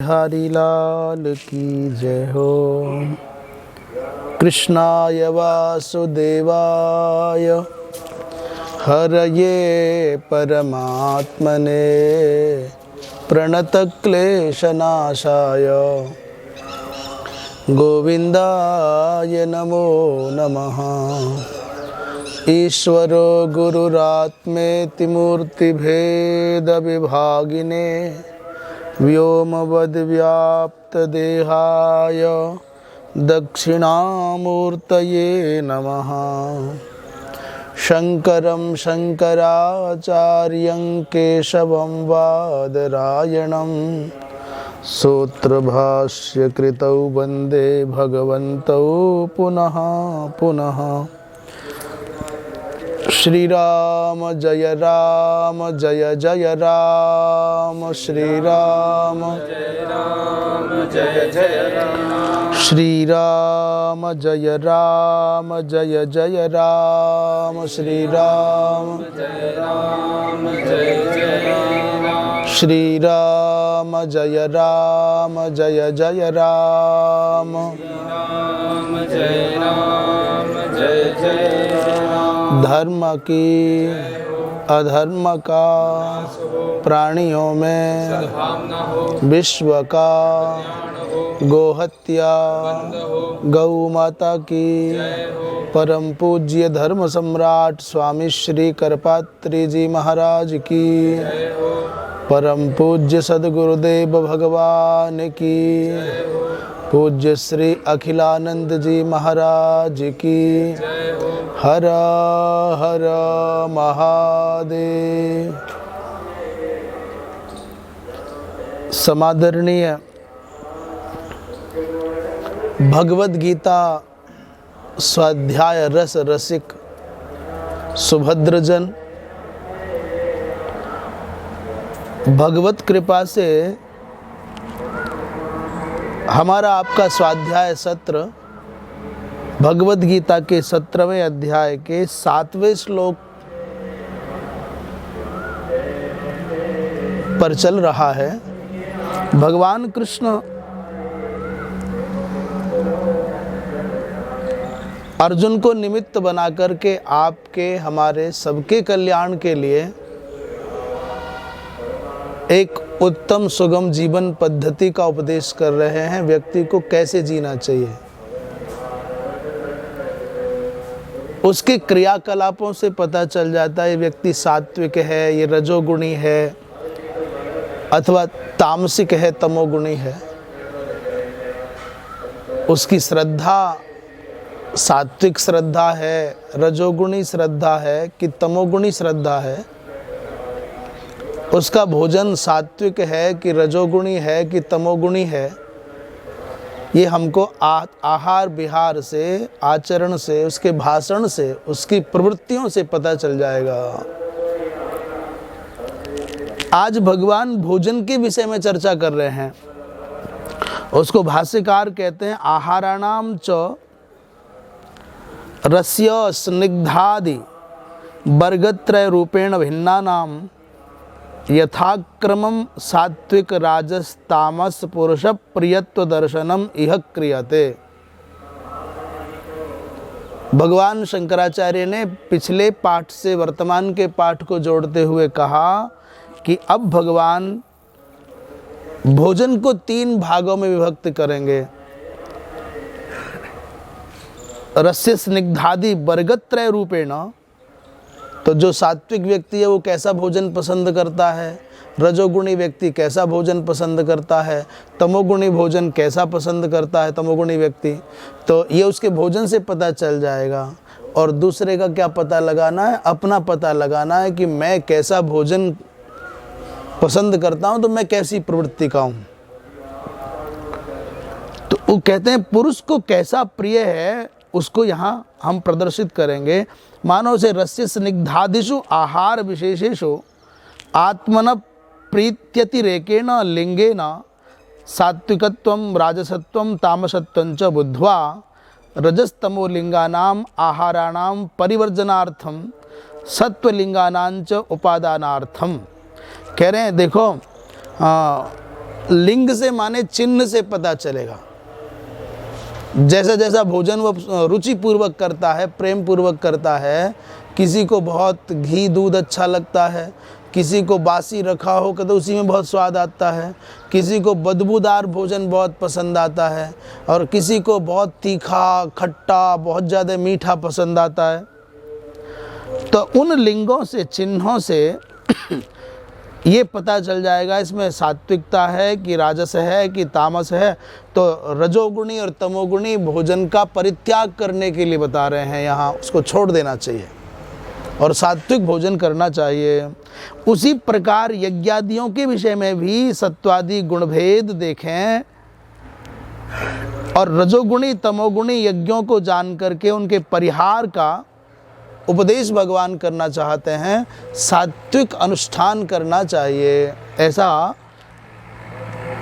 हरि लाल की जय हो। कृष्णाय वासुदेवाय हरये परमात्मने प्रणतक्लेशनाशाय गोविन्दाय नमो नमः। ईश्वरो गुरुरात्मेति मूर्तिभेदविभागिने व्योमवद्व्याप्तदेहाय दक्षिणामूर्तये नमः। शङ्करं शङ्कराचार्यं केशवं बादरायणं सूत्रभाष्यकृतौ वन्दे भगवन्तौ पुनः पुनः। श्री राम जय जय राम, श्री राम जय जय राम, श्री राम जय जय राम, श्री राम जय जय राम, श्री राम जय जय राम, जय जय धर्म की अधर्म का प्राणियों में विश्व का गोहत्या गौ माता की परम पूज्य धर्म सम्राट स्वामी श्री करपात्री जी महाराज की परम पूज्य सद्गुरुदेव भगवान की पूज्य श्री अखिलानंद जी महाराज की हर हर महादेव। समादरणीय भगवद गीता स्वाध्याय रस रसिक सुभद्रजन, भगवत कृपा से हमारा आपका स्वाध्याय सत्र भगवद गीता के 17वें अध्याय के 7वें श्लोक पर चल रहा है। भगवान कृष्ण अर्जुन को निमित्त बना करके आपके हमारे सबके कल्याण के लिए एक उत्तम सुगम जीवन पद्धति का उपदेश कर रहे हैं। व्यक्ति को कैसे जीना चाहिए, उसके क्रियाकलापों से पता चल जाता है ये व्यक्ति सात्विक है, ये रजोगुणी है, अथवा तामसिक है, तमोगुणी है। उसकी श्रद्धा सात्विक श्रद्धा है, रजोगुणी श्रद्धा है कि तमोगुणी श्रद्धा है। उसका भोजन सात्विक है कि रजोगुणी है कि तमोगुणी है। ये हमको आहार विहार से, आचरण से, उसके भाषण से, उसकी प्रवृत्तियों से पता चल जाएगा। आज भगवान भोजन के विषय में चर्चा कर रहे हैं। उसको भाष्यकार कहते हैं आहाराणाम च रस्य स्निग्धादि वर्गत्रय रूपेण भिन्नानाम यथाक्रमं सात्विक राजस तामस पुरुष प्रियत्व दर्शनम इह क्रियते। भगवान शंकराचार्य ने पिछले पाठ से वर्तमान के पाठ को जोड़ते हुए कहा कि अब भगवान भोजन को 3 भागों में विभक्त करेंगे। रस्य स्निग्धादि वर्गत्रय रूपेण, तो जो सात्विक व्यक्ति है वो कैसा भोजन पसंद करता है, रजोगुणी व्यक्ति कैसा भोजन पसंद करता है, तमोगुणी भोजन कैसा पसंद करता है तमोगुणी व्यक्ति, तो ये उसके भोजन से पता चल जाएगा। और दूसरे का क्या पता लगाना है, अपना पता लगाना है कि मैं कैसा भोजन पसंद करता हूँ, तो मैं कैसी प्रवृत्ति का हूँ। तो वो कहते हैं पुरुष को कैसा प्रिय है उसको यहाँ हम प्रदर्शित करेंगे। मानव से रस्य स्निग्धादिषु आहार विशेषेषु आत्मन प्रीत्यतिरेकेण लिंगेन सात्विकत्वं राजसत्वं तामसत्वं च बुद्ध्वा रजस्तमो लिंगानाम आहाराणाम परिवर्जनार्थम सत्वलिंगानांच उपादानार्थम। कह रहे हैं देखो लिंग से माने चिन्ह से पता चलेगा। जैसा जैसा भोजन वो रुचि पूर्वक करता है, प्रेम पूर्वक करता है, किसी को बहुत घी दूध अच्छा लगता है, किसी को बासी रखा हो तो उसी में बहुत स्वाद आता है, किसी को बदबूदार भोजन बहुत पसंद आता है, और किसी को बहुत तीखा खट्टा बहुत ज़्यादा मीठा पसंद आता है। तो उन लिंगों से, चिन्हों से ये पता चल जाएगा इसमें सात्विकता है कि राजस है कि तामस है। तो रजोगुणी और तमोगुणी भोजन का परित्याग करने के लिए बता रहे हैं यहाँ, उसको छोड़ देना चाहिए और सात्विक भोजन करना चाहिए। उसी प्रकार यज्ञादियों के विषय में भी सत्वादि गुणभेद देखें और रजोगुणी तमोगुणी यज्ञों को जान करके उनके परिहार का उपदेश भगवान करना चाहते हैं। सात्विक अनुष्ठान करना चाहिए, ऐसा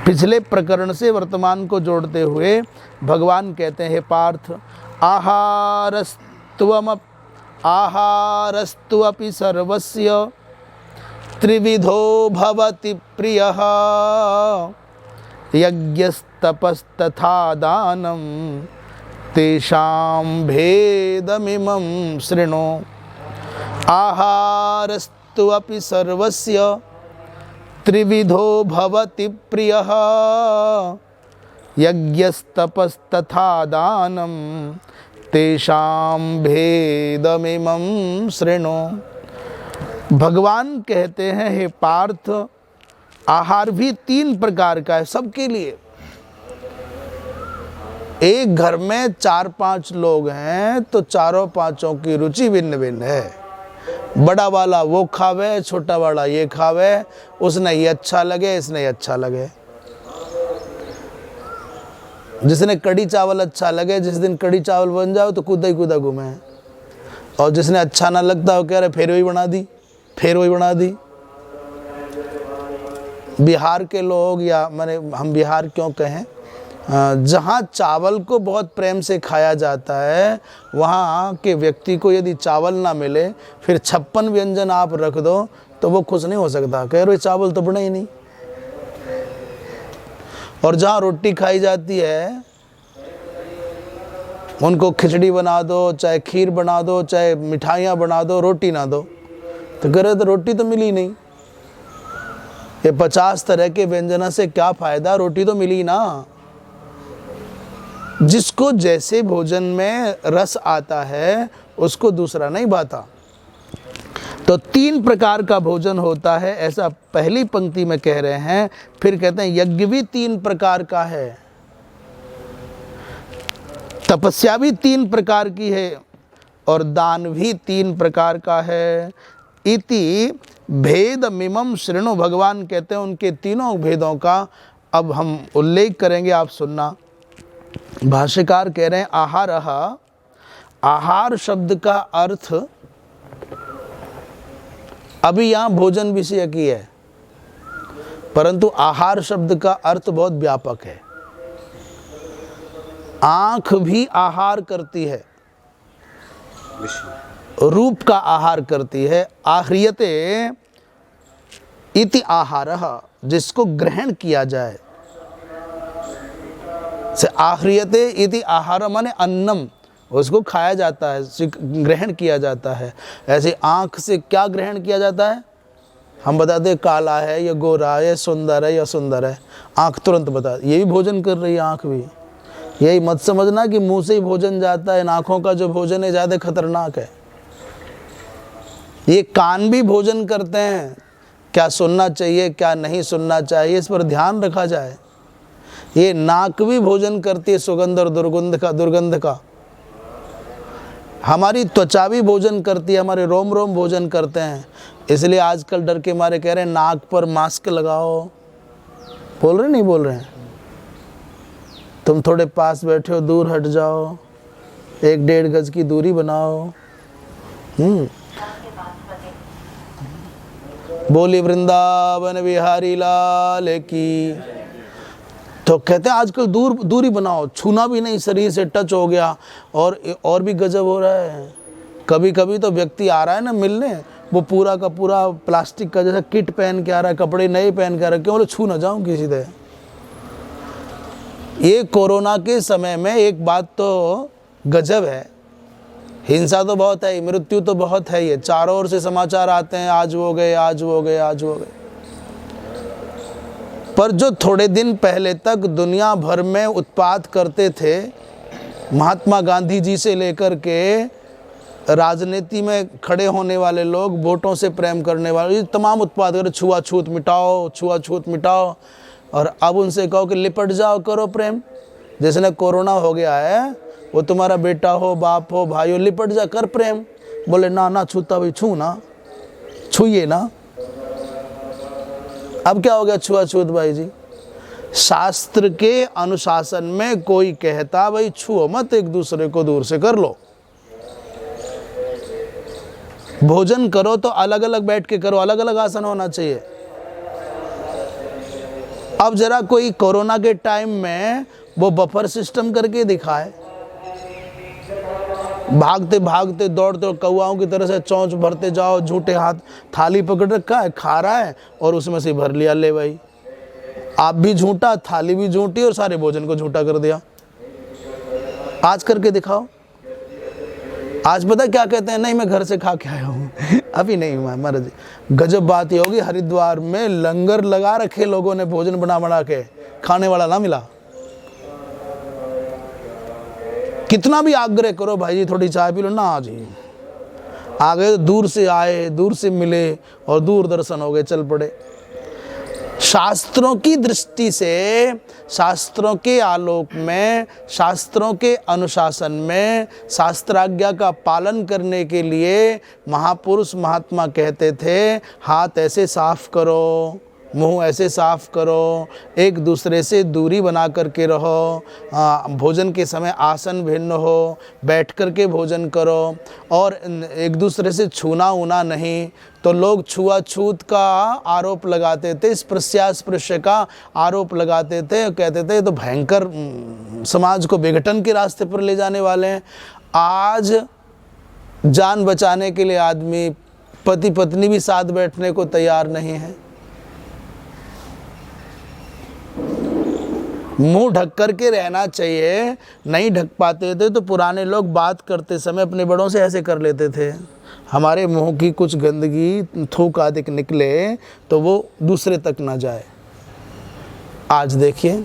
पिछले प्रकरण से वर्तमान को जोड़ते हुए भगवान कहते हैं, हे पार्थ, आहारस्तुअपि सर्वस्य त्रिविधो भवति प्रियः यज्ञस्तपस्तथा दानं तेषां भेदमिमं शृणु। आहारस्तुअपि सर्वस्य त्रिविधो भवति प्रियः यज्ञस्तपस्तथा दानं तेषां भेदमिमं शृणु। भगवान कहते हैं, हे पार्थ, आहार भी 3 प्रकार का है सबके लिए। एक घर में 4-5 लोग हैं तो चारों पांचों की रुचि भिन्न भिन्न है। बड़ा वाला वो खावे, छोटा वाला ये खावे, उसने ये अच्छा लगे, इसने ये अच्छा लगे। जिसने कड़ी चावल अच्छा लगे, जिस दिन कड़ी चावल बन जाओ तो कूदा ही कूदा घूमे, और जिसने अच्छा ना लगता वो कह रहे फिर वही बना दी, फिर वही बना दी। बिहार के लोग, या मैंने हम बिहार क्यों कहें, जहाँ चावल को बहुत प्रेम से खाया जाता है, वहाँ के व्यक्ति को यदि चावल ना मिले फिर 56 व्यंजन आप रख दो तो वो खुश नहीं हो सकता, कह रहे चावल तो बने ही नहीं। और जहाँ रोटी खाई जाती है उनको खिचड़ी बना दो, चाहे खीर बना दो, चाहे मिठाइयाँ बना दो, रोटी ना दो तो कह रहे तो रोटी तो मिली नहीं। ये 50 तरह के व्यंजन से क्या फायदा, रोटी तो मिली ना। जिसको जैसे भोजन में रस आता है उसको दूसरा नहीं भाता। तो 3 प्रकार का भोजन होता है, ऐसा पहली पंक्ति में कह रहे हैं। फिर कहते हैं यज्ञ भी 3 प्रकार का है, तपस्या भी 3 प्रकार की है, और दान भी 3 प्रकार का है। इति भेद मिमम शृणु, भगवान कहते हैं उनके तीनों भेदों का अब हम उल्लेख करेंगे, आप सुनना। भाष्यकार कह रहे हैं आहारः, आहार शब्द का अर्थ अभी यहाँ भोजन विषय की है, परंतु आहार शब्द का अर्थ बहुत व्यापक है। आंख भी आहार करती है, रूप का आहार करती है। आह्रियते इति आहारः, जिसको ग्रहण किया जाए, से आह्रियते इति आहार माने अन्नम, उसको खाया जाता है, ग्रहण किया जाता है। ऐसे आँख से क्या ग्रहण किया जाता है, हम बताते हैं काला है या गोरा है, सुंदर है या सुंदर है, आँख तुरंत बता, ये भी भोजन कर रही है आँख भी। यही मत समझना कि मुंह से ही भोजन जाता है, आँखों का जो भोजन है ज़्यादा खतरनाक है। ये कान भी भोजन करते हैं, क्या सुनना चाहिए क्या नहीं सुनना चाहिए इस पर ध्यान रखा जाए। ये नाक भी भोजन करती है सुगंध और दुर्गंध का। हमारी त्वचा भी भोजन करती है, हमारे रोम रोम भोजन करते हैं। इसलिए आजकल डर के मारे कह रहे हैं नाक पर मास्क लगाओ। बोल रहे नहीं बोल रहे हैं, तुम थोड़े पास बैठे हो दूर हट जाओ, 1-1.5 गज की दूरी बनाओ। बोली वृंदावन बिहारी लाल की। तो कहते हैं आजकल दूरी बनाओ, छूना भी नहीं, शरीर से टच हो गया। और भी गजब हो रहा है, कभी कभी तो व्यक्ति आ रहा है ना मिलने, वो पूरा का पूरा प्लास्टिक का जैसा किट पहन के आ रहा है, कपड़े नए पहन के आ रहा है, क्यों बोले छू ना जाऊं किसी से। ये कोरोना के समय में एक बात तो गजब है, हिंसा तो बहुत है, मृत्यु तो बहुत है, ये चारों ओर से समाचार आते हैं, आज वो गए, आज वो गए, आज वो गए। पर जो थोड़े दिन पहले तक दुनिया भर में उत्पात करते थे, महात्मा गांधी जी से लेकर के राजनीति में खड़े होने वाले लोग, वोटों से प्रेम करने वाले, तमाम उत्पात कर, छुआछूत मिटाओ, छुआछूत मिटाओ, और अब उनसे कहो कि लिपट जाओ, करो प्रेम। जिसने कोरोना हो गया है, वो तुम्हारा बेटा हो, बाप हो, भाई हो, लिपट जा, कर प्रेम। बोले ना ना छूता भाई, छू ना, छूइए ना। अब क्या हो गया छुआछूत भाई जी? शास्त्र के अनुशासन में कोई कहता भाई छुओ मत, एक दूसरे को दूर से कर लो। भोजन करो तो अलग अलग बैठ के करो, अलग अलग आसन होना चाहिए। अब जरा कोई कोरोना के टाइम में वो बफर सिस्टम करके दिखाए, भागते भागते दौड़ते कौआओं की तरह से चोंच भरते जाओ, झूठे हाथ, थाली पकड़ रखा है, खा रहा है और उसमें से भर लिया, ले भाई आप भी झूठा, थाली भी झूठी और सारे भोजन को झूठा कर दिया। आज करके दिखाओ। आज पता क्या कहते हैं? नहीं मैं घर से खा के आया हूँ। अभी नहीं महाराज, गजब बात ये होगी, हरिद्वार में लंगर लगा रखे लोगों ने, भोजन बना बना के, खाने वाला ना मिला। कितना भी आग्रह करो भाई जी थोड़ी चाय पी लो, ना जी आ गए, दूर से आए, दूर से मिले और दूर दर्शन हो गए, चल पड़े। शास्त्रों की दृष्टि से, शास्त्रों के आलोक में, शास्त्रों के अनुशासन में, शास्त्राज्ञा का पालन करने के लिए महापुरुष महात्मा कहते थे, हाथ ऐसे साफ करो, मुंह ऐसे साफ करो, एक दूसरे से दूरी बना करके रहो, भोजन के समय आसन भिन्न हो, बैठ करके भोजन करो, और एक दूसरे से छूना ऊना नहीं। तो लोग छुआछूत का आरोप लगाते थे, स्पृश्यास्पृश्य का आरोप लगाते थे, कहते थे तो भयंकर समाज को विघटन के रास्ते पर ले जाने वाले हैं। आज जान बचाने के लिए आदमी, पति पत्नी भी साथ बैठने को तैयार नहीं है। मुंह ढक करके रहना चाहिए, नहीं ढक पाते थे तो पुराने लोग बात करते समय अपने बड़ों से ऐसे कर लेते थे, हमारे मुंह की कुछ गंदगी, थूक आदि निकले तो वो दूसरे तक ना जाए। आज देखिए,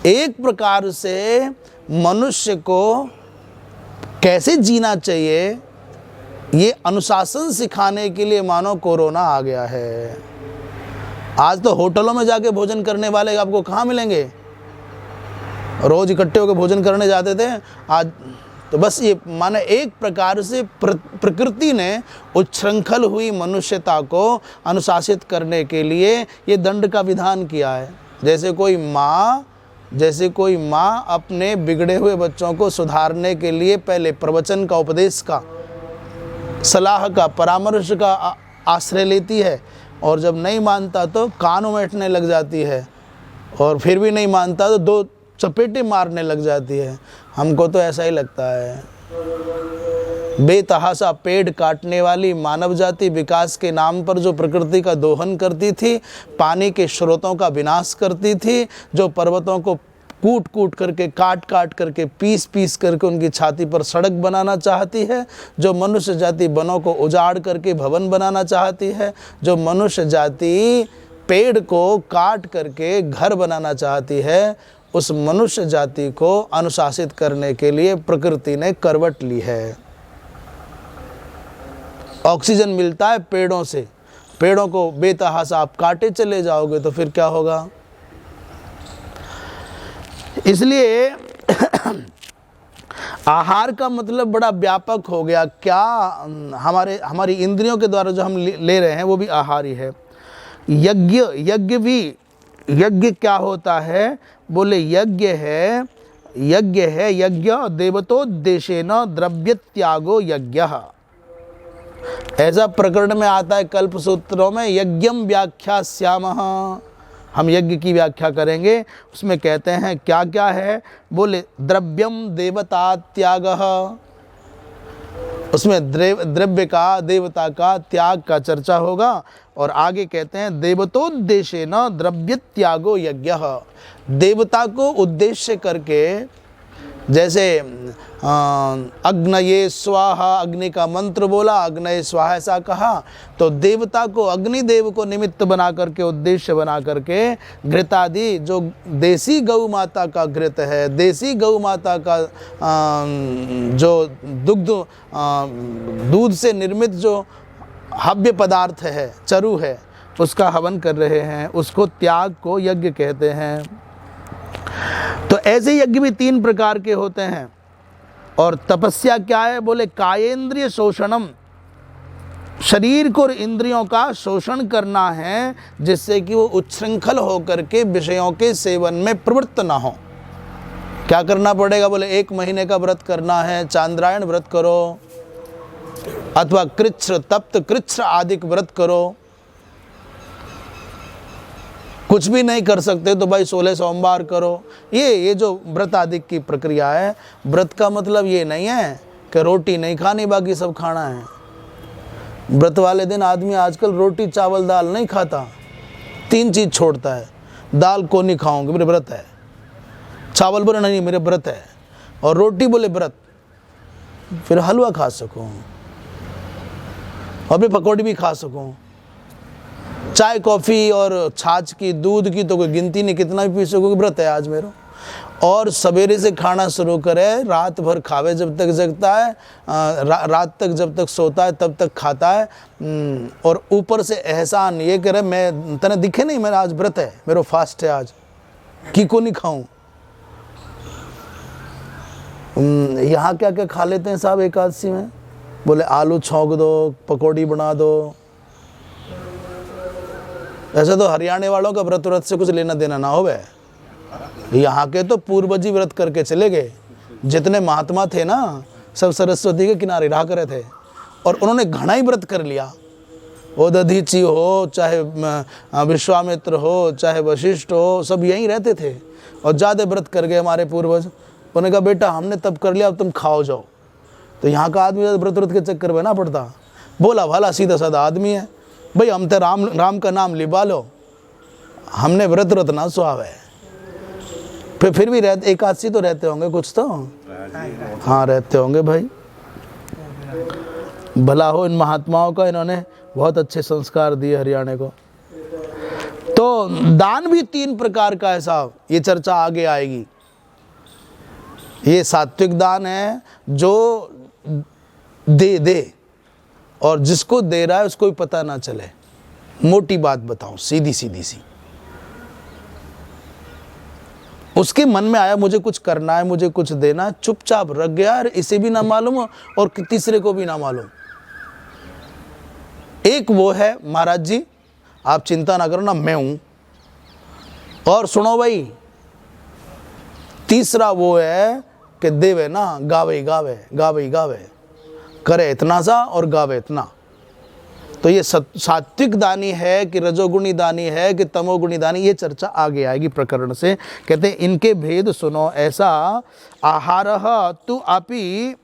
एक प्रकार से मनुष्य को कैसे जीना चाहिए ये अनुशासन सिखाने के लिए मानो कोरोना आ गया है। आज तो होटलों में जाके भोजन करने वाले आपको कहाँ मिलेंगे? रोज इकट्ठे होकर भोजन करने जाते थे, आज तो बस ये माने एक प्रकार से प्रकृति ने उच्छृंखल हुई मनुष्यता को अनुशासित करने के लिए ये दंड का विधान किया है। जैसे कोई माँ अपने बिगड़े हुए बच्चों को सुधारने के लिए पहले प्रवचन का, उपदेश का, सलाह का, परामर्श का आश्रय लेती है, और जब नहीं मानता तो कानों में ऐंठने लग जाती है, और फिर भी नहीं मानता तो दो चपेटे मारने लग जाती है। हमको तो ऐसा ही लगता है। बेतहाशा पेड़ काटने वाली मानव जाति विकास के नाम पर जो प्रकृति का दोहन करती थी, पानी के स्रोतों का विनाश करती थी, जो पर्वतों को कूट कूट करके, काट काट करके, पीस पीस करके उनकी छाती पर सड़क बनाना चाहती है, जो मनुष्य जाति वनों को उजाड़ करके भवन बनाना चाहती है, जो मनुष्य जाति पेड़ को काट करके घर बनाना चाहती है, उस मनुष्य जाति को अनुशासित करने के लिए प्रकृति ने करवट ली है। ऑक्सीजन मिलता है पेड़ों से, पेड़ों को बेतहाशा आप काटे चले जाओगे तो फिर क्या होगा? इसलिए आहार का मतलब बड़ा व्यापक हो गया। क्या हमारी इंद्रियों के द्वारा जो हम ले रहे हैं वो भी आहार ही है। यज्ञ क्या होता है? बोले यज्ञ है यज्ञ देवतोद्देशेन द्रव्य त्यागो यज्ञ। ऐसा प्रकरण में आता है कल्प सूत्रों में, यज्ञम व्याख्यास्यामः, हम यज्ञ की व्याख्या करेंगे। उसमें कहते हैं क्या क्या है? बोले द्रव्यम देवता त्यागः, उसमें द्रव्य का, देवता का त्याग का चर्चा होगा। और आगे कहते हैं देवतोद्देशेन द्रव्य त्यागो यज्ञ। देवता को उद्देश्य करके, जैसे अग्नये स्वाहा, अग्नि का मंत्र बोला, अग्नये स्वाहा ऐसा कहा, तो देवता को, अग्निदेव को निमित्त बना करके, उद्देश्य बना करके घृतादि, जो देसी गौ माता का घृत है, देसी गौ माता का जो दूध से निर्मित जो हव्य पदार्थ है, चरु है, उसका हवन कर रहे हैं, उसको त्याग को यज्ञ कहते हैं। तो ऐसे यज्ञ भी 3 प्रकार के होते हैं। और तपस्या क्या है? बोले कायेंद्रिय शोषणम, शरीर को और इंद्रियों का शोषण करना है, जिससे कि वो उच्छृंखल होकर के विषयों के सेवन में प्रवृत्त ना हो। क्या करना पड़ेगा? बोले 1 महीने का व्रत करना है, चांद्रायण व्रत करो, अथवा कृच्छ, तप्त कृच्छ आदि व्रत करो। कुछ भी नहीं कर सकते तो भाई 16 सोमवार करो। ये जो व्रत आदि की प्रक्रिया है, व्रत का मतलब ये नहीं है कि रोटी नहीं खानी बाकी सब खाना है। व्रत वाले दिन आदमी आजकल रोटी चावल दाल नहीं खाता, 3 चीज़ छोड़ता है। दाल को नहीं खाऊंगी, मेरे व्रत है। चावल बोले नहीं, मेरे व्रत है। और रोटी बोले व्रत, फिर हलवा खा सकूं और भी पकौड़ी भी खा सकूं। चाय कॉफ़ी और छाछ की, दूध की तो कोई गिनती नहीं, कितना भी पी सकोगे, व्रत है आज मेरा। और सवेरे से खाना शुरू करे, रात भर खावे जब तक जगता है, रात तक जब तक सोता है तब तक खाता है। और ऊपर से एहसान ये करे, मैं तने दिखे नहीं, मेरा आज व्रत है, मेरा फास्ट है आज, की को नहीं खाऊं। यहाँ क्या क्या खा लेते हैं साहब एकादशी में? बोले आलू छौंक दो, पकौड़ी बना दो। ऐसे तो हरियाणा वालों का व्रत से कुछ लेना देना ना हो। यहाँ के तो पूर्वजी व्रत करके चले गए। जितने महात्मा थे ना, सब सरस्वती के किनारे रहा करे थे, और उन्होंने घना ही व्रत कर लिया। वो दधीची हो, चाहे विश्वामित्र हो, चाहे वशिष्ठ हो, सब यहीं रहते थे और ज़्यादा व्रत कर गए हमारे पूर्वज। उन्होंने कहा बेटा हमने तब कर लिया, अब तुम खाओ जाओ। तो यहाँ का आदमी व्रत के चक्कर में ना पड़ता। बोला भला सीधा साधा आदमी है, भाई हम तो राम का नाम लिबा लो, हमने व्रत ना सुहावे। फिर भी रहते, एकादशी तो रहते होंगे कुछ तो, हाँ रहते होंगे भाई। भला हो इन महात्माओं का, इन्होंने बहुत अच्छे संस्कार दिए हरियाणा को। तो दान भी 3 प्रकार का है साहब, ये चर्चा आगे आएगी। ये सात्विक दान है जो दे और जिसको दे रहा है उसको भी पता ना चले। मोटी बात बताऊं, सीधी सी, उसके मन में आया मुझे कुछ करना है, मुझे कुछ देना, चुपचाप रख गया, इसे भी ना मालूम और तीसरे को भी ना मालूम। एक वो है महाराज जी आप चिंता ना करो ना, मैं हूं। और सुनो भाई, तीसरा वो है कि देवे ना, गावे करे इतना सा और गावे इतना। तो ये सात्विक दानी है कि रजोगुणी दानी है कि तमोगुणी दानी, ये चर्चा आगे आएगी प्रकरण से। कहते हैं इनके भेद सुनो। ऐसा आहारः तु अपि,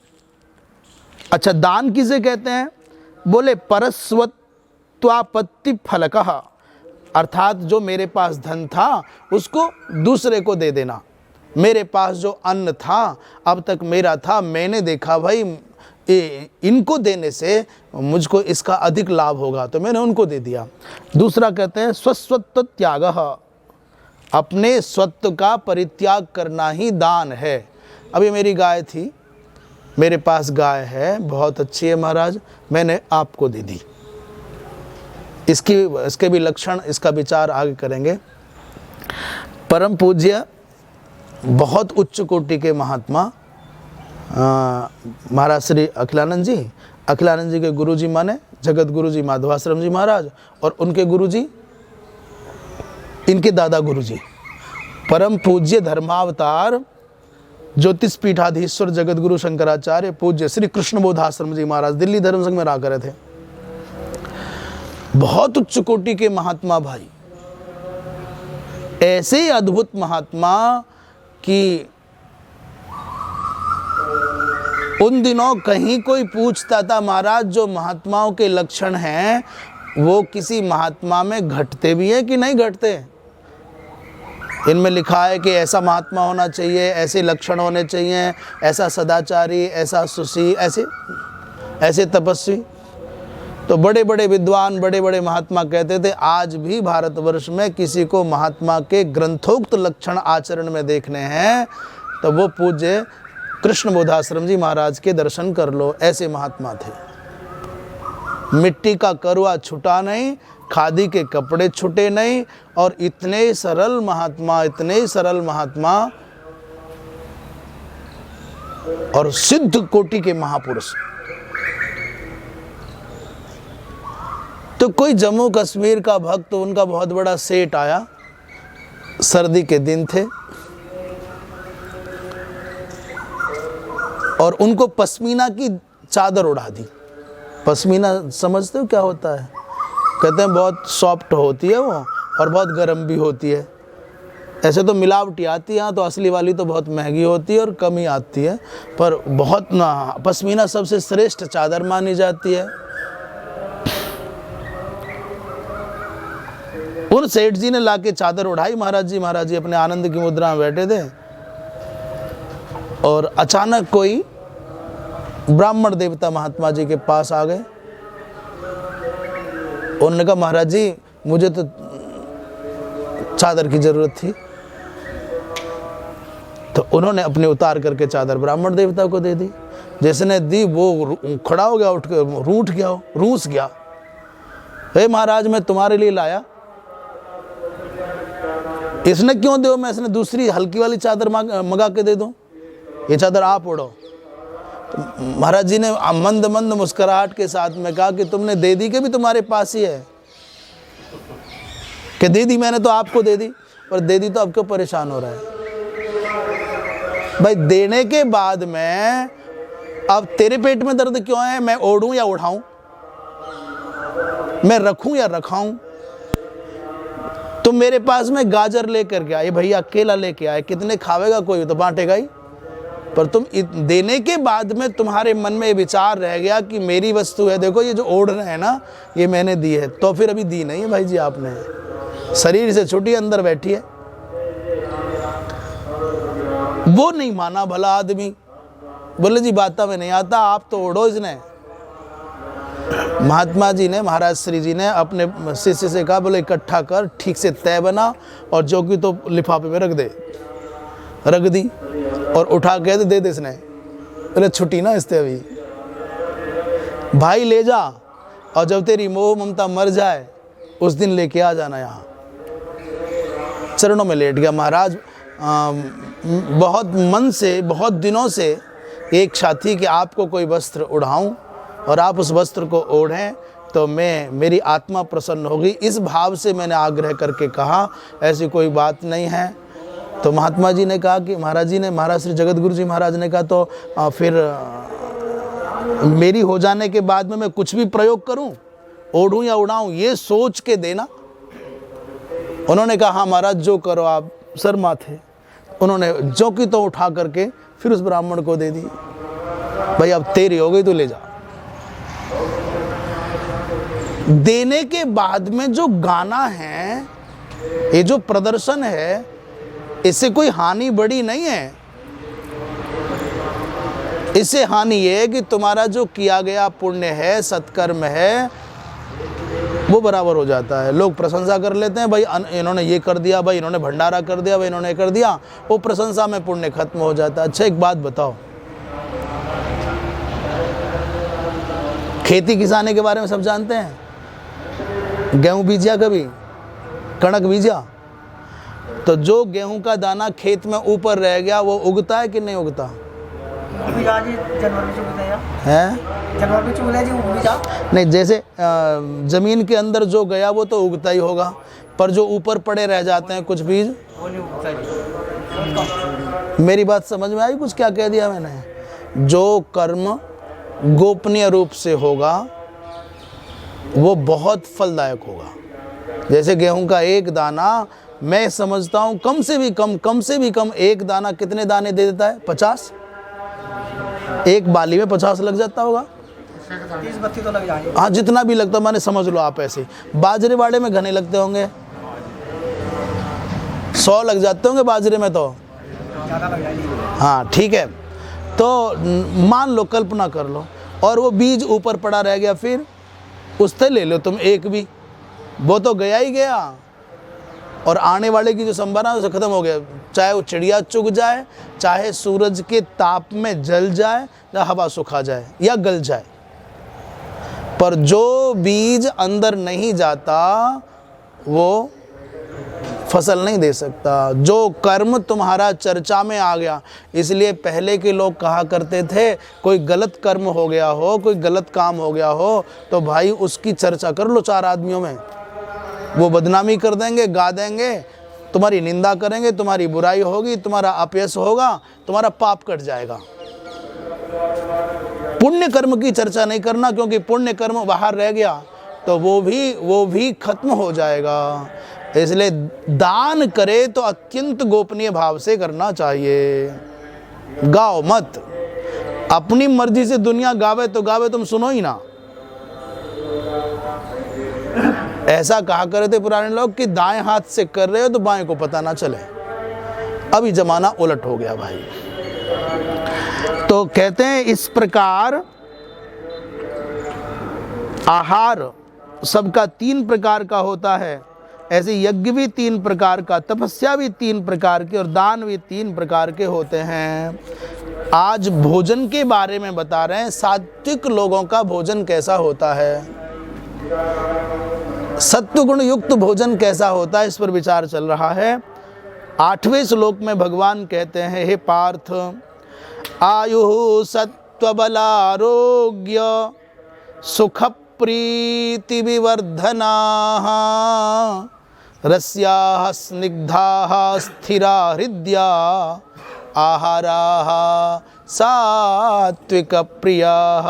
अच्छा दान किसे कहते हैं? बोले परस्वत्वापत्ति फलकः, अर्थात जो मेरे पास धन था उसको दूसरे को दे देना। मेरे पास जो अन्न था अब तक मेरा था, मैंने देखा भाई इनको देने से मुझको इसका अधिक लाभ होगा तो मैंने उनको दे दिया। दूसरा कहते हैं स्वस्वत्व त्यागः, अपने स्वत्व का परित्याग करना ही दान है। अभी मेरी गाय थी, मेरे पास गाय है, बहुत अच्छी है महाराज, मैंने आपको दे दी। इसके भी लक्षण, इसका विचार आगे करेंगे। परम पूज्य बहुत उच्च कोटि के महात्मा महाराज श्री अखिलानंद जी के गुरु जी माने जगत गुरु जी माधवाश्रम जी महाराज, और उनके गुरु जी इनके दादा गुरु जी परम पूज्य धर्मावतार ज्योतिष पीठाधीश्वर जगत गुरु शंकराचार्य पूज्य श्री कृष्ण बोधाश्रम जी महाराज दिल्ली धर्म संघ में रहा करे थे। बहुत उच्च कोटि के महात्मा भाई, ऐसे अद्भुत महात्मा कि उन दिनों कहीं कोई पूछता था महाराज जो महात्माओं के लक्षण हैं वो किसी महात्मा में घटते भी हैं कि नहीं घटते? इनमें लिखा है कि ऐसा महात्मा होना चाहिए, ऐसे लक्षण होने चाहिए, ऐसा सदाचारी, ऐसा सुशी, ऐसे तपस्वी। तो बड़े बड़े विद्वान, बड़े बड़े महात्मा कहते थे आज भी भारतवर्ष में किसी को महात्मा के ग्रंथोक्त लक्षण आचरण में देखने हैं तो वो पूज्य कृष्ण बोधाश्रम जी महाराज के दर्शन कर लो। ऐसे महात्मा थे। मिट्टी का करुआ छुटा नहीं, खादी के कपड़े छुटे नहीं, और इतने सरल महात्मा, इतने सरल महात्मा और सिद्ध कोटि के महापुरुष। तो कोई जम्मू कश्मीर का भक्त, उनका बहुत बड़ा सेठ आया, सर्दी के दिन थे, और उनको पश्मीना की चादर उड़ा दी। पश्मीना समझते हो क्या होता है? कहते हैं बहुत सॉफ्ट होती है वो, और बहुत गर्म भी होती है। ऐसे तो मिलावटी आती है, तो असली वाली तो बहुत महंगी होती है और कम ही आती है, पर बहुत ना, पश्मीना सबसे श्रेष्ठ चादर मानी जाती है। उन सेठ जी ने लाके चादर उड़ाई महाराज जी अपने आनंद की मुद्रा में बैठे थे, और अचानक कोई ब्राह्मण देवता महात्मा जी के पास आ गए। उन्होंने कहा महाराज जी मुझे तो चादर की जरूरत थी। तो उन्होंने अपने उतार करके चादर ब्राह्मण देवता को दे दी। जिसने दी वो खड़ा हो गया, उठ के रूस गया। हे महाराज मैं तुम्हारे लिए लाया। इसने क्यों दो? मैं इसने दूसरी हल्की वाली चादर मंगा के दे दूं, ये चादर आप ओढ़ो। तो महाराज जी ने मंद मंद मुस्कुराहट के साथ में कहा कि तुमने दे दी कि भी तुम्हारे पास ही है? कि दे दी मैंने तो आपको दे दी, पर दे दी तो अब क्यों परेशान हो रहा है? भाई देने के बाद में अब तेरे पेट में दर्द क्यों है? मैं ओढ़ूं या उठाऊं? मैं रखूं या रखाऊं? तुम मेरे पास में गाजर लेकर के आए, भैया अकेला लेके आए, कितने खावेगा? कोई तो बांटेगा ही। पर तुम देने के बाद में तुम्हारे मन में विचार रह गया कि मेरी वस्तु है, देखो ये जो ओढ़ रहे हैं ना, ये मैंने दी है। तो फिर अभी दी नहीं है भाई जी आपने, शरीर से छुटी अंदर बैठी है। वो नहीं माना भला आदमी, बोले जी बाता में नहीं आता, आप तो ओढ़ो इसने। महात्मा जी ने, महाराज श्री जी ने अपने शिष्य से कहा, बोले इकट्ठा कर, ठीक से तय बना, और जो कि तो लिफाफे में रख दे। रख दी और उठा के दे दे इसने। बोले छुट्टी ना इससे अभी, भाई ले जा, और जब तेरी मोह ममता मर जाए उस दिन लेके आ जाना यहाँ। चरणों में लेट गया महाराज। बहुत मन से, बहुत दिनों से एक साथी कि आपको कोई वस्त्र उड़ाऊं और आप उस वस्त्र को ओढ़ें तो मेरी आत्मा प्रसन्न होगी, इस भाव से मैंने आग्रह करके कहा, ऐसी कोई बात नहीं है। तो महात्मा जी ने कहा कि महाराज जी ने, महाराज श्री जगत गुरु जी महाराज ने कहा तो फिर मेरी हो जाने के बाद में मैं कुछ भी प्रयोग करूं, ओढ़ूं या उड़ाऊं, ये सोच के देना। उन्होंने कहा हाँ महाराज जो करो आप। सर माथे उन्होंने जो की तो उठा करके फिर उस ब्राह्मण को दे दी। भाई अब तेरी हो गई तो ले जा। देने के बाद में जो गाना है, ये जो प्रदर्शन है, इससे कोई हानि बड़ी नहीं है। इससे हानि ये है कि तुम्हारा जो किया गया पुण्य है, सत्कर्म है, वो बराबर हो जाता है। लोग प्रशंसा कर लेते हैं, भाई इन्होंने ये कर दिया, भाई इन्होंने भंडारा कर दिया, भाई इन्होंने कर दिया, वो प्रशंसा में पुण्य खत्म हो जाता है। अच्छा एक बात बताओ, खेती किसानी के बारे में सब जानते हैं? गेहूं बीजा, कभी कणक बीजा, तो जो गेहूं का दाना खेत में ऊपर रह गया वो उगता है कि नहीं उगता है? नहीं, जैसे जमीन के अंदर जो गया वो तो उगता ही होगा, पर जो ऊपर पड़े रह जाते हैं कुछ बीज, मेरी बात समझ में आई? कुछ क्या कह दिया मैंने? जो कर्म गोपनीय रूप से होगा वो बहुत फलदायक होगा। जैसे गेहूं का एक दाना, मैं समझता हूं कम से भी कम एक दाना कितने दाने दे देता है? 50। एक बाली में 50 लग जाता होगा। 30-32 तो लग जाएंगे। हाँ, जितना भी लगता माने समझ लो आप ऐसे। बाजरे वाड़े में घने लगते होंगे, 100 लग जाते होंगे बाजरे में तो। ज़्यादा लग जाएंगे। हाँ ठीक है, तो मान लो, कल्पना कर लो, और वो बीज ऊपर पड़ा रह गया, फिर उससे ले लो तुम एक भी, वो तो गया ही गया, और आने वाले की जो संभावना है उसे खत्म हो गया। चाहे वो चिड़िया चुग जाए, चाहे सूरज के ताप में जल जाए, या हवा सुखा जाए या गल जाए, पर जो बीज अंदर नहीं जाता वो फसल नहीं दे सकता। जो कर्म तुम्हारा चर्चा में आ गया, इसलिए पहले के लोग कहा करते थे, कोई गलत कर्म हो गया हो, कोई गलत काम हो गया हो, तो भाई उसकी चर्चा कर लो 4 आदमियों में। वो बदनामी कर देंगे, गा देंगे, तुम्हारी निंदा करेंगे, तुम्हारी बुराई होगी, तुम्हारा अपयश होगा, तुम्हारा पाप कट जाएगा। पुण्य कर्म की चर्चा नहीं करना, क्योंकि पुण्य कर्म बाहर रह गया तो वो भी खत्म हो जाएगा। इसलिए दान करे तो अत्यंत गोपनीय भाव से करना चाहिए। गाओ मत, अपनी मर्जी से दुनिया गावे तो गावे, तुम सुनो ही ना। ऐसा कहा करते थे पुराने लोग कि दाएं हाथ से कर रहे हो तो बाएं को पता ना चले। अभी जमाना उलट हो गया भाई। तो कहते हैं इस प्रकार आहार सबका 3 प्रकार का होता है, ऐसे यज्ञ भी 3 प्रकार का, तपस्या भी 3 प्रकार के, और दान भी 3 प्रकार के होते हैं। आज भोजन के बारे में बता रहे हैं, सात्विक लोगों का भोजन कैसा होता है, सत्व गुण युक्त भोजन कैसा होता है, इस पर विचार चल रहा है। 8वें श्लोक में भगवान कहते हैं, हे पार्थ, आयु सत्वबलारोग्य सुख प्रीति विवर्धना रस्याः स्निग्धाः स्थिरा हृदया आहाराः सात्विक प्रियाः।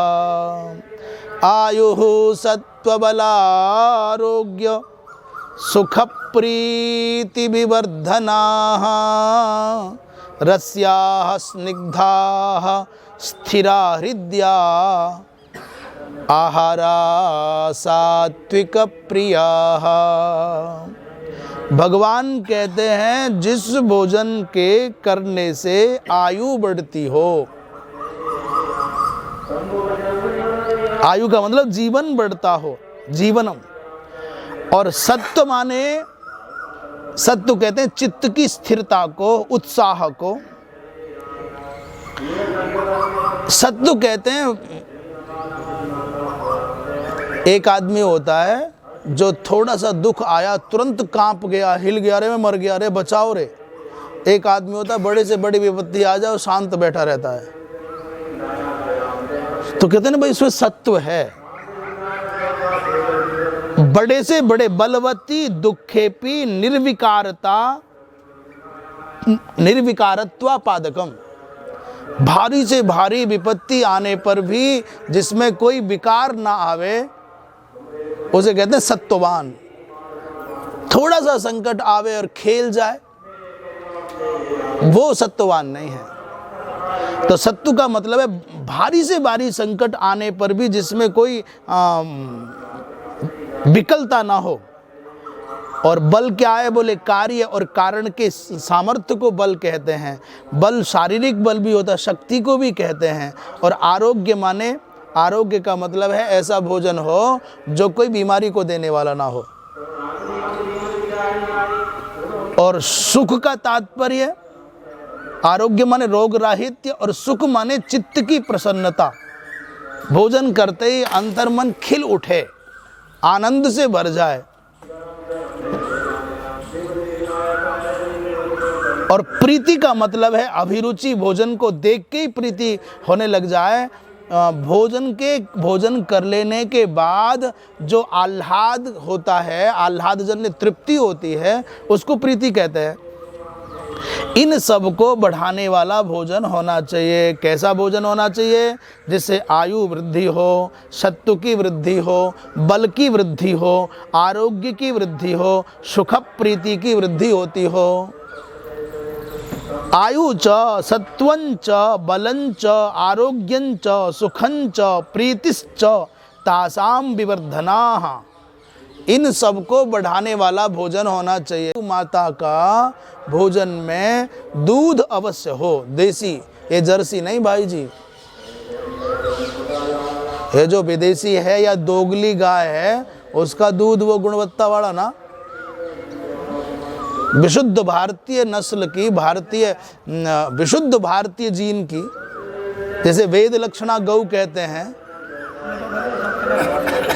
आयुः सत्वबलारोग्य सुख प्रीति विवर्धनाः रस्याः स्निग्धाः स्थिरा हृदया आहारा सात्विक प्रियाः। भगवान कहते हैं जिस भोजन के करने से आयु बढ़ती हो, आयु का मतलब जीवन बढ़ता हो, जीवनम, और सत्व माने, सत्व कहते हैं चित्त की स्थिरता को, उत्साह को। सत्व कहते हैं, एक आदमी होता है जो थोड़ा सा दुख आया तुरंत कांप गया, हिल गया, रे मैं मर गया, रे बचाओ रे। एक आदमी होता है बड़े से बड़ी विपत्ति आ जाए शांत बैठा रहता है। तो कहते हैं ना भाई इसमें सत्व है। बड़े से बड़े बलवती दुखेपी निर्विकारत्वा पादकम, भारी से भारी विपत्ति आने पर भी जिसमें कोई विकार ना आवे उसे कहते हैं सत्ववान। थोड़ा सा संकट आवे और खेल जाए वो सत्ववान नहीं है। तो सत्व का मतलब है भारी से भारी संकट आने पर भी जिसमें कोई विकलता ना हो। और बल क्या है, बोले कार्य और कारण के सामर्थ्य को बल कहते हैं। बल शारीरिक बल भी होता है, शक्ति को भी कहते हैं। और आरोग्य माने, आरोग्य का मतलब है ऐसा भोजन हो जो कोई बीमारी को देने वाला ना हो। और सुख का तात्पर्य, आरोग्य माने रोग राहित्य, और सुख माने चित्त की प्रसन्नता। भोजन करते ही अंतर्मन खिल उठे, आनंद से भर जाए। और प्रीति का मतलब है अभिरुचि, भोजन को देख के ही प्रीति होने लग जाए। भोजन कर लेने के बाद जो आह्लाद होता है, आह्लादजन्य तृप्ति होती है, उसको प्रीति कहते हैं। इन सब को बढ़ाने वाला भोजन होना चाहिए। कैसा भोजन होना चाहिए? जिससे आयु वृद्धि हो, सत्व की वृद्धि हो, बल की वृद्धि हो, आरोग्य की वृद्धि हो, सुख प्रीति की वृद्धि होती हो। आयु च सत्वंच बलंच आरोग्यंच सुखंच प्रीतिश्च तासाम विवर्धनाः। इन सबको बढ़ाने वाला भोजन होना चाहिए। माता का भोजन में दूध अवश्य हो, देसी, ये जर्सी नहीं भाई जी। ये जो विदेशी है या दोगली गाय है उसका दूध वो गुणवत्ता वाला ना, विशुद्ध भारतीय नस्ल की, भारतीय विशुद्ध भारतीय जीन की, जैसे वेद लक्षणा गौ कहते हैं,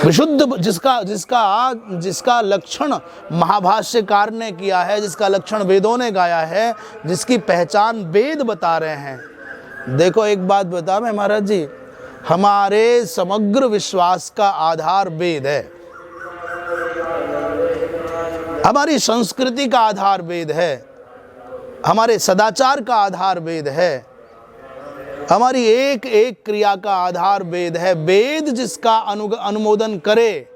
विशुद्ध, जिसका जिसका जिसका लक्षण महाभाष्यकार ने किया है, जिसका लक्षण वेदों ने गाया है, जिसकी पहचान वेद बता रहे हैं। देखो एक बात बता मैं महाराज जी, हमारे समग्र विश्वास का आधार वेद है, हमारी संस्कृति का आधार वेद है, हमारे सदाचार का आधार वेद है, हमारी एक एक क्रिया का आधार वेद है। वेद जिसका अनुमोदन करे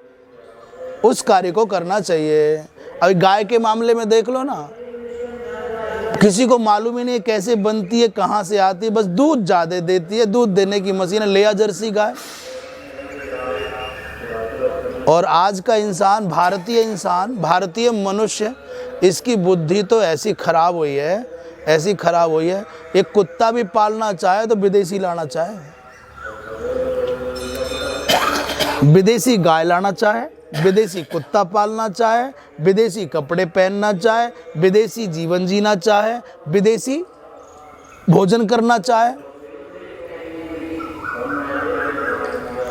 उस कार्य को करना चाहिए। अभी गाय के मामले में देख लो ना, किसी को मालूम ही नहीं कैसे बनती है, कहाँ से आती है, बस दूध ज़्यादा देती है, दूध देने की मशीन है, ले आ जर्सी गाय। और आज का इंसान, भारतीय इंसान, भारतीय मनुष्य, इसकी बुद्धि तो ऐसी खराब हुई है, ऐसी खराब हुई है, एक कुत्ता भी पालना चाहे तो विदेशी लाना चाहे, विदेशी गाय लाना चाहे, विदेशी कुत्ता पालना चाहे, विदेशी कपड़े पहनना चाहे, विदेशी जीवन जीना चाहे, विदेशी भोजन करना चाहे।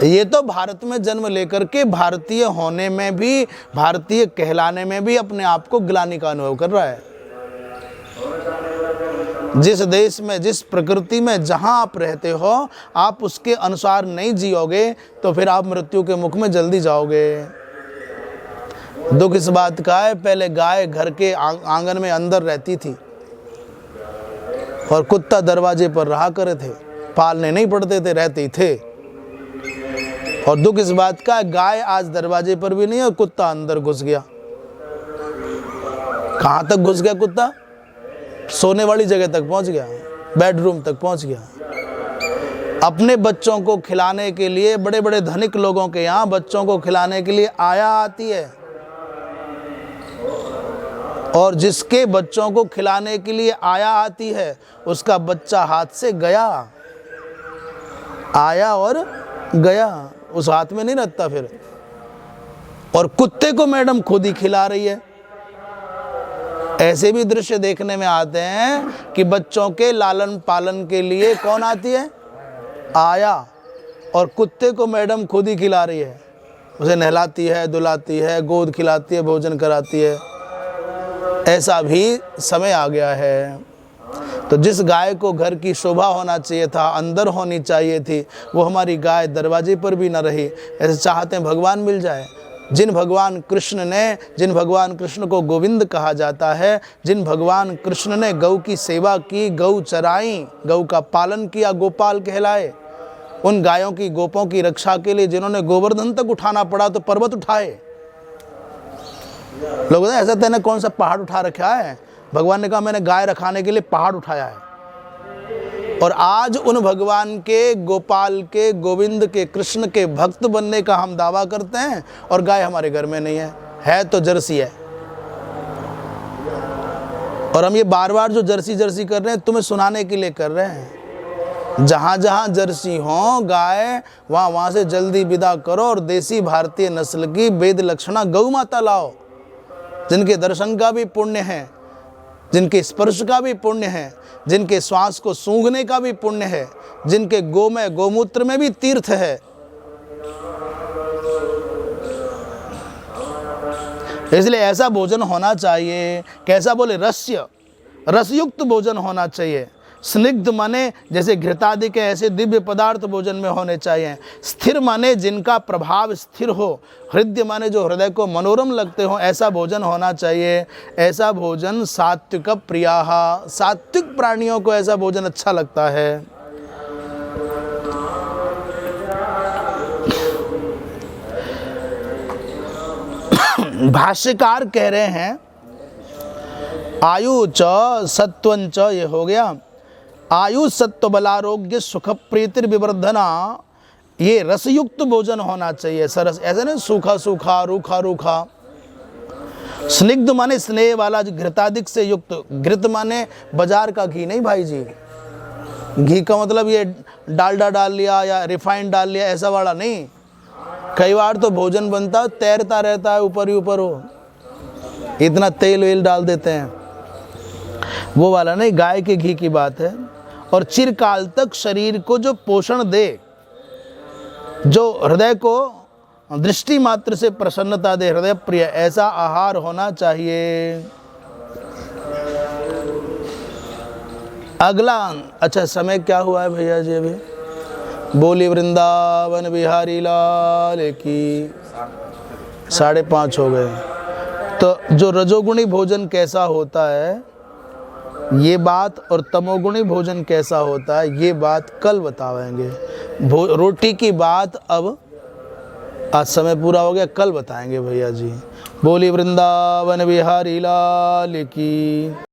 ये तो भारत में जन्म लेकर के भारतीय होने में भी, भारतीय कहलाने में भी अपने आप को ग्लानि का अनुभव कर रहा है। जिस देश में, जिस प्रकृति में जहां आप रहते हो, आप उसके अनुसार नहीं जियोगे तो फिर आप मृत्यु के मुख में जल्दी जाओगे। दुख इस बात का है, पहले गाय घर के आंगन में अंदर रहती थी और कुत्ता दरवाजे पर रहा करे थे, पालने नहीं पड़ते थे, रहते ही थे। और दुख इस बात का है, गाय आज दरवाजे पर भी नहीं और कुत्ता अंदर घुस गया। कहां तक घुस गया कुत्ता? सोने वाली जगह तक पहुंच गया, बेडरूम तक पहुंच गया। अपने बच्चों को खिलाने के लिए, बड़े बड़े धनिक लोगों के यहाँ बच्चों को खिलाने के लिए आया आती है, और जिसके बच्चों को खिलाने के लिए आया आती है उसका बच्चा हाथ से गया, आया और गया, उस हाथ में नहीं रहता फिर। और कुत्ते को मैडम खुद ही खिला रही है। ऐसे भी दृश्य देखने में आते हैं कि बच्चों के लालन पालन के लिए कौन आती है? आया, और कुत्ते को मैडम खुद ही खिला रही है, उसे नहलाती है, धुलाती है, गोद खिलाती है, भोजन कराती है। ऐसा भी समय आ गया है। तो जिस गाय को घर की शोभा होना चाहिए था, अंदर होनी चाहिए थी, वो हमारी गाय दरवाजे पर भी न रही। ऐसे चाहते हैं भगवान मिल जाए। जिन भगवान कृष्ण को गोविंद कहा जाता है, जिन भगवान कृष्ण ने गौ की सेवा की, गौ चराई, गौ का पालन किया, गोपाल कहलाए, उन गायों की, गोपों की रक्षा के लिए जिन्होंने गोवर्धन तक उठाना पड़ा तो पर्वत उठाए। लोग ऐसा तेने कौन सा पहाड़ उठा रखा है? भगवान ने कहा मैंने गाय रखाने के लिए पहाड़ उठाया है। और आज उन भगवान के, गोपाल के, गोविंद के, कृष्ण के भक्त बनने का हम दावा करते हैं और गाय हमारे घर में नहीं है तो जर्सी है। और हम ये बार बार जो जर्सी कर रहे हैं तुम्हें सुनाने के लिए कर रहे हैं। जहां जहां जर्सी हो गाय, वहां से जल्दी विदा करो और देसी भारतीय नस्ल की वेद लक्षणा गौ माता लाओ, जिनके दर्शन का भी पुण्य है, जिनके स्पर्श का भी पुण्य है, जिनके श्वास को सूंघने का भी पुण्य है, जिनके गोमूत्र में भी तीर्थ है। इसलिए ऐसा भोजन होना चाहिए, कैसा बोले, रसयुक्त भोजन होना चाहिए। स्निग्ध माने जैसे घृतादि के ऐसे दिव्य पदार्थ भोजन में होने चाहिए। स्थिर माने जिनका प्रभाव स्थिर हो। हृदय माने जो हृदय को मनोरम लगते हो, ऐसा भोजन होना चाहिए। ऐसा भोजन सात्विक प्रियाः, सात्विक प्राणियों को ऐसा भोजन अच्छा लगता है। भाष्यकार कह रहे हैं आयु च सत्वं च, ये हो गया। आयु सत्व बलारोग्य सुख प्रीतिर विवर्धना, ये रसयुक्त भोजन होना चाहिए। सरस, ऐसे ना सूखा सूखा रूखा रूखा। स्निग्ध माने स्नेह वाला, घृतादिक से युक्त। घृत माने बाजार का घी नहीं भाई जी, घी का मतलब ये डालडा डाल लिया या रिफाइंड डाल लिया ऐसा वाला नहीं। कई बार तो भोजन बनता तैरता रहता है, ऊपर ही ऊपर हो, इतना तेल वेल डाल देते हैं, वो वाला नहीं, गाय के घी की बात है। और चिरकाल तक शरीर को जो पोषण दे, जो हृदय को दृष्टि मात्र से प्रसन्नता दे, हृदय प्रिय, ऐसा आहार होना चाहिए। अगला, अच्छा समय क्या हुआ है भैया जी अभी? बोली वृंदावन बिहारी लाल की 5:30 हो गए। तो जो रजोगुणी भोजन कैसा होता है ये बात, और तमोगुणी भोजन कैसा होता है ये बात कल बताएंगे। रोटी की बात अब, आज समय पूरा हो गया, कल बताएंगे भैया जी। बोली वृंदावन बिहारी लाल की।